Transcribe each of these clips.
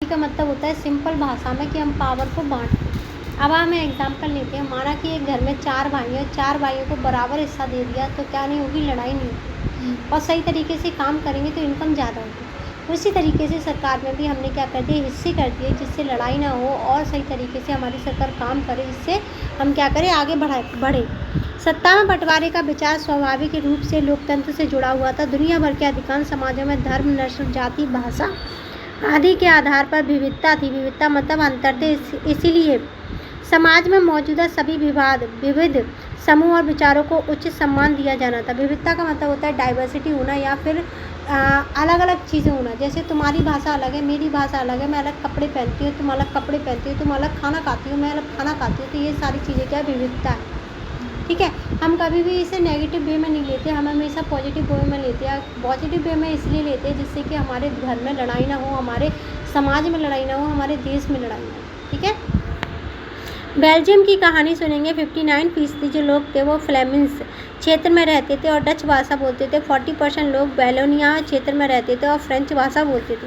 का मतलब होता है सिंपल भाषा में कि हम पावर को बाँटें। अब हम एग्जाम्पल लेते हैं, माना कि एक घर में 4 भाई हैं, 4 भाइयों को बराबर हिस्सा दे दिया तो क्या नहीं होगी, लड़ाई नहीं होगी और सही तरीके से काम करेंगे तो इनकम ज़्यादा होगी। उसी तरीके से सरकार में भी हमने क्या कर दिया, हिस्से कर दिए जिससे लड़ाई ना हो और सही तरीके से हमारी सरकार काम करे, जिससे हम क्या करें, आगे बढ़े। सत्ता में बंटवारे का विचार स्वाभाविक रूप से लोकतंत्र से जुड़ा हुआ था। दुनिया भर के अधिकांश समाजों में धर्म, नस्ल, जाति, भाषा आदि के आधार पर विविधता थी। विविधता मतलब अंतर थे। इसीलिए समाज में मौजूदा सभी विविध समूह और विचारों को उचित सम्मान दिया जाना था। विविधता का मतलब होता है डाइवर्सिटी होना या फिर अलग अलग चीज़ें होना। जैसे तुम्हारी भाषा अलग है, मेरी भाषा अलग है, मैं अलग कपड़े पहनती हूँ, तुम अलग कपड़े पहनती हो, तुम अलग खाना खाती हो, मैं अलग खाना खाती हूँ, तो ये सारी चीज़ें क्या विविधता है। ठीक है, हम कभी भी इसे नेगेटिव वे में नहीं लेते, हम हमेशा पॉजिटिव वे में लेते हैं। पॉजिटिव वे में इसलिए लेते हैं जिससे कि हमारे घर में लड़ाई ना हो, हमारे समाज में लड़ाई ना हो, हमारे देश में लड़ाई ना हो। ठीक है, बेल्जियम की कहानी सुनेंगे। 59% जो लोग थे वो फ्लेमिश क्षेत्र में रहते थे और डच भाषा बोलते थे। 40% लोग वैलोनिया क्षेत्र में रहते थे और फ्रेंच भाषा बोलते थे।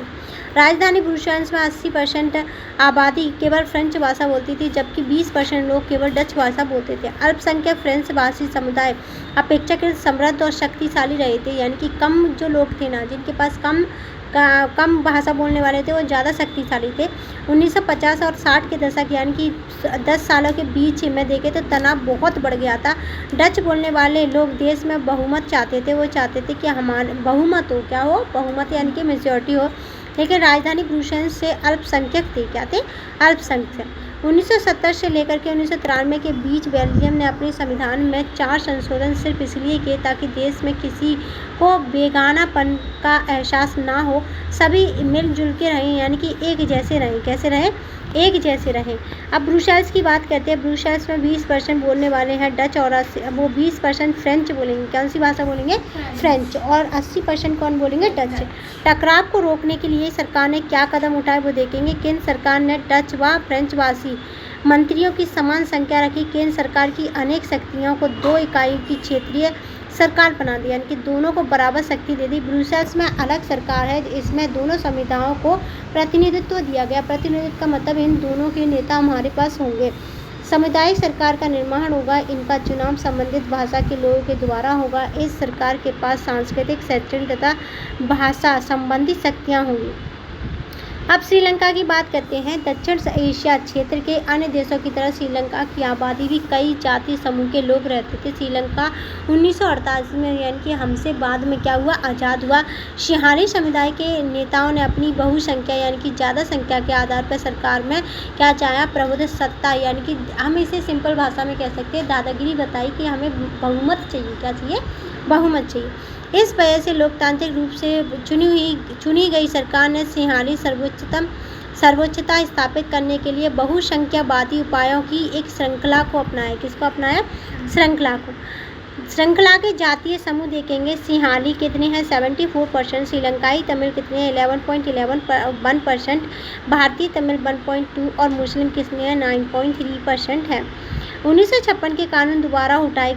राजधानी ब्रुसेल्स में 80% आबादी केवल फ्रेंच भाषा बोलती थी, जबकि 20% लोग केवल डच भाषा बोलते थे। अल्पसंख्यक फ्रेंच भाषी समुदाय अपेक्षाकृत समृद्ध और शक्तिशाली रहे थे, यानी कि कम जो लोग थे ना, जिनके पास कम भाषा बोलने वाले थे, वो ज़्यादा शक्तिशाली थे। 1950 और 60 के दशक यानी कि 10 सालों के बीच में देखें तो तनाव बहुत बढ़ गया था। डच बोलने वाले लोग देश में बहुमत चाहते थे। वो चाहते थे कि हमारे बहुमत हो, क्या हो, बहुमत यानी कि मेजॉरिटी हो। लेकिन राजधानी ब्रुसेल्स से अल्पसंख्यक थे, क्या थे, अल्पसंख्यक। 1970 से लेकर के 1993 के बीच बेल्जियम ने अपने संविधान में 4 संशोधन सिर्फ इसलिए किए ताकि देश में किसी को बेगानापन का एहसास ना हो, सभी मिलजुल के रहें, यानी कि एक जैसे रहें। कैसे रहें, एक जैसे रहें। अब ब्रुसेल्स की बात करते हैं। ब्रुसेल्स में 20% बोलने वाले हैं डच और वो 20% फ्रेंच बोलेंगे। कौन सी भाषा बोलेंगे, फ्रेंच। और 80% कौन बोलेंगे, डच। टकराव को रोकने के लिए सरकार ने क्या कदम उठाए वो देखेंगे। केंद्र सरकार ने डच व फ्रेंच भाषी मंत्रियों की समान संख्या रखी। केंद्र सरकार की अनेक शक्तियों को 2 इकाई की क्षेत्रीय सरकार बना दिया, यानी कि दोनों को बराबर शक्ति दे दी। ब्रुसेल्स में अलग सरकार है, इसमें दोनों संविधाओं को प्रतिनिधित्व दिया गया। प्रतिनिधित्व का मतलब इन दोनों के नेता हमारे पास होंगे। सामुदायिक सरकार का निर्माण होगा। इनका चुनाव संबंधित भाषा के लोगों के द्वारा होगा। इस सरकार के पास सांस्कृतिक, शैक्षणिक तथा भाषा संबंधी शक्तियाँ होंगी। अब श्रीलंका की बात करते हैं। दक्षिण एशिया क्षेत्र के अन्य देशों की तरह श्रीलंका की आबादी भी कई जाति समूह के लोग रहते थे। श्रीलंका 1948 में, यानी कि हमसे बाद में क्या हुआ, आज़ाद हुआ। सिंहाली समुदाय के नेताओं ने अपनी बहुसंख्या यानी कि ज़्यादा संख्या के आधार पर सरकार में क्या चाहा, प्रभुत्व सत्ता, यानी कि हम इसे सिंपल भाषा में कह सकते हैं दादागिरी बताई कि हमें बहुमत चाहिए। क्या चाहिए, बहुमत चाहिए। इस वजह से लोकतांत्रिक रूप से चुनी गई सरकार ने सिंहाली सर्वोच्चता स्थापित करने के लिए बहुसंख्यावादी उपायों की एक श्रृंखला को अपनाया। किसको अपनाया, श्रृंखला के जातीय समूह देखेंगे। सिंहाली कितने हैं, 74%। श्रीलंकाई तमिल कितने हैं, 11.1%। भारतीय तमिल 1.2 और मुस्लिम कितने हैं, 9.3% है। 1956 के कानून द्वारा उठाए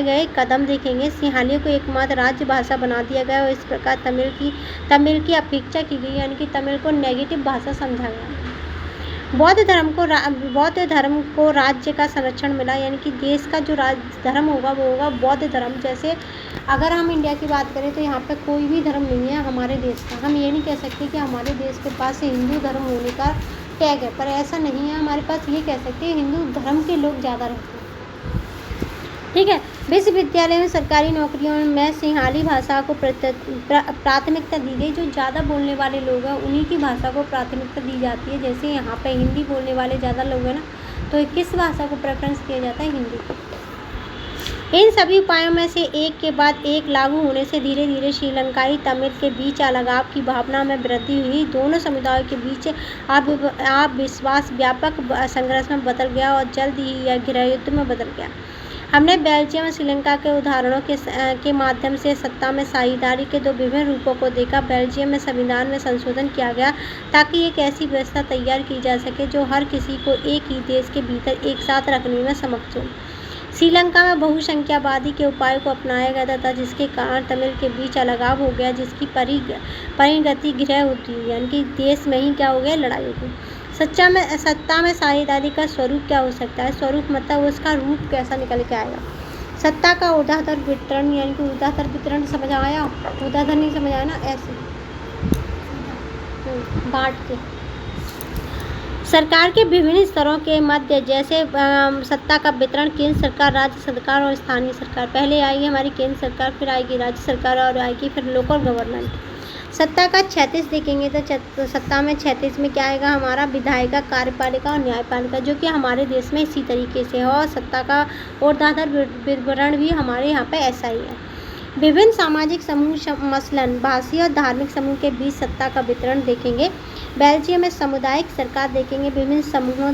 गए कदम देखेंगे। सिंहालियों को एकमात्र राज्य भाषा बना दिया गया और इस प्रकार तमिल की अपेक्षा की गई, यानी कि तमिल को नेगेटिव भाषा समझा गया। बौद्ध धर्म को राज्य का संरक्षण मिला, यानी कि देश का जो धर्म होगा वो होगा बौद्ध धर्म। जैसे अगर हम इंडिया की बात करें तो यहाँ पे कोई भी धर्म नहीं है हमारे देश का। हम ये नहीं कह सकते कि हमारे देश के पास हिंदू धर्म होने का टैग है, पर ऐसा नहीं है। हमारे पास ये कह सकते हैं हिंदू धर्म के लोग ज़्यादा रहते हैं। ठीक है, विश्वविद्यालय में सरकारी नौकरियों में सिंहाली भाषा को प्राथमिकता दी गई। जो ज़्यादा बोलने वाले लोग हैं उन्हीं की भाषा को प्राथमिकता दी जाती है। जैसे यहाँ पे हिंदी बोलने वाले ज़्यादा लोग हैं ना, तो किस भाषा को प्रेफरेंस किया जाता है, हिंदी को। इन सभी उपायों में से एक के बाद एक लागू होने से धीरे धीरे श्रीलंकाई तमिल के बीच अलगाव की भावना में वृद्धि हुई। दोनों समुदायों के बीच अविश्वास व्यापक संघर्ष में बदल गया और जल्द ही यह गृहयुद्ध में बदल गया। हमने बेल्जियम और श्रीलंका के उदाहरणों के माध्यम से सत्ता में साझेदारी के 2 विभिन्न रूपों को देखा। बेल्जियम में संविधान में संशोधन किया गया ताकि एक ऐसी व्यवस्था तैयार की जा सके जो हर किसी को एक ही देश के भीतर एक साथ रखने में सक्षम हो। श्रीलंका में बहुसंख्यावादी के उपायों को अपनाया गया था जिसके कारण तमिल के बीच अलगाव हो गया, जिसकी परिणति गृह होती है, यानी कि देश में ही क्या हो गया, लड़ाई हो गई। सत्ता में साझेदारी का स्वरूप क्या हो सकता है? स्वरूप मतलब उसका रूप कैसा निकल के आएगा। सत्ता का ऊर्ध्वाधर वितरण, यानी कि ऊर्ध्वाधर वितरण समझ आया, ऊर्ध्वाधर नहीं समझ आया ना, ऐसे बांट के सरकार के विभिन्न स्तरों के मध्य, जैसे सत्ता का वितरण केंद्र सरकार, राज्य सरकार और स्थानीय सरकार। पहले आएगी हमारी केंद्र सरकार, फिर आएगी राज्य सरकार और आएगी फिर लोकल गवर्नमेंट। सत्ता का 36 देखेंगे तो सत्ता में 36 में क्या आएगा हमारा, विधायिका, कार्यपालिका और न्यायपालिका, जो कि हमारे देश में इसी तरीके से है। और सत्ता का ऊर्ध्वाधर वितरण भी हमारे यहाँ पे ऐसा ही है। विभिन्न सामाजिक समूह मसलन भाषीय और धार्मिक समूह के बीच सत्ता का वितरण देखेंगे। बेल्जियम में सामुदायिक सरकार देखेंगे। विभिन्न समूहों,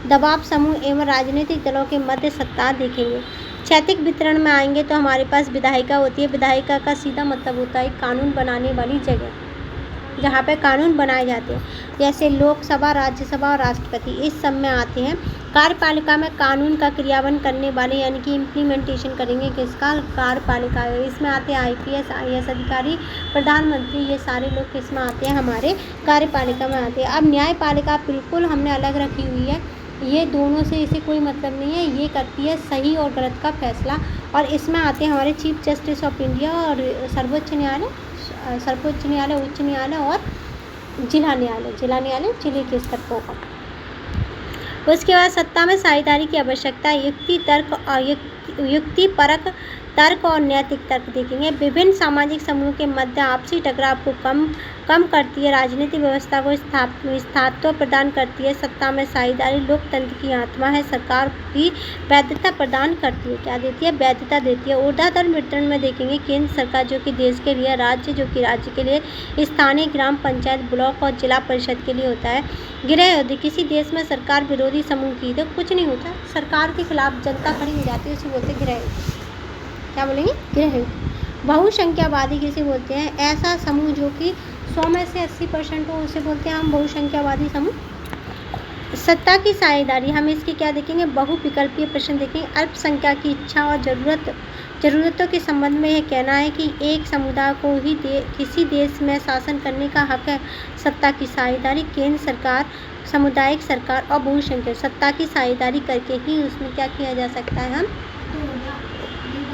दबाव समूह एवं राजनीतिक दलों के मध्य सत्ता देखेंगे। क्षैतिक वितरण में आएंगे तो हमारे पास विधायिका होती है। विधायिका का सीधा मतलब होता है कानून बनाने वाली जगह, जहाँ पे कानून बनाए जाते हैं, जैसे लोकसभा, राज्यसभा और राष्ट्रपति, इस सब में आते हैं। कार्यपालिका में कानून का क्रियान्वयन करने वाले, यानी कि इम्प्लीमेंटेशन करेंगे किसका, कार्यपालिका। इसमें आते हैं IPS IAS अधिकारी, प्रधानमंत्री, ये सारे लोग किसमें आते हैं, हमारे कार्यपालिका में आते हैं। अब न्यायपालिका बिल्कुल हमने अलग रखी हुई है, ये दोनों से इसे कोई मतलब नहीं है, ये करती है सही और गलत का फैसला। और इसमें आते हैं हमारे चीफ जस्टिस ऑफ इंडिया और सर्वोच्च न्यायालय, उच्च न्यायालय और जिला न्यायालय जिले के स्तर पर होगा। उसके बाद सत्ता में साझेदारी की आवश्यकता, युक्तिपरक तर्क और नैतिक तर्क देखेंगे। विभिन्न सामाजिक समूहों के मध्य आपसी टकराव को कम करती है, राजनीतिक व्यवस्था को स्थायित्व प्रदान करती है। सत्ता में साझेदारी लोकतंत्र की आत्मा है, सरकार भी वैधता प्रदान करती है, क्या देती है, वैधता देती है। ऊर्ध्वाधर वितरण में देखेंगे केंद्र सरकार जो कि देश के लिए, राज्य जो कि राज्य के लिए, स्थानीय, ग्राम पंचायत, ब्लॉक और जिला परिषद के लिए होता है। गृह युद्ध, किसी देश में सरकार विरोधी समूह की तो कुछ नहीं होता, सरकार के खिलाफ जनता खड़ी हो जाती है, उसे बोलते हैं गृह युद्ध। क्या बोलेंगे, गृह युद्ध। बहुसंख्यावादी किसे बोलते हैं, ऐसा समूह जो कि 100 में से 80% हो, उसे बोलते हैं हम बहुसंख्यावादी समूह। सत्ता की साझेदारी, हम इसकी क्या देखेंगे, बहुविकल्पीय प्रश्न देखेंगे। अल्पसंख्यक की इच्छा और जरूरतों के संबंध में यह कहना है कि एक समुदाय को ही किसी देश में शासन करने का हक है। सत्ता की साझेदारी, केंद्र सरकार, सामुदायिक सरकार और बहुसंख्यक, सत्ता की साझेदारी करके ही उसमें क्या किया जा सकता है, हम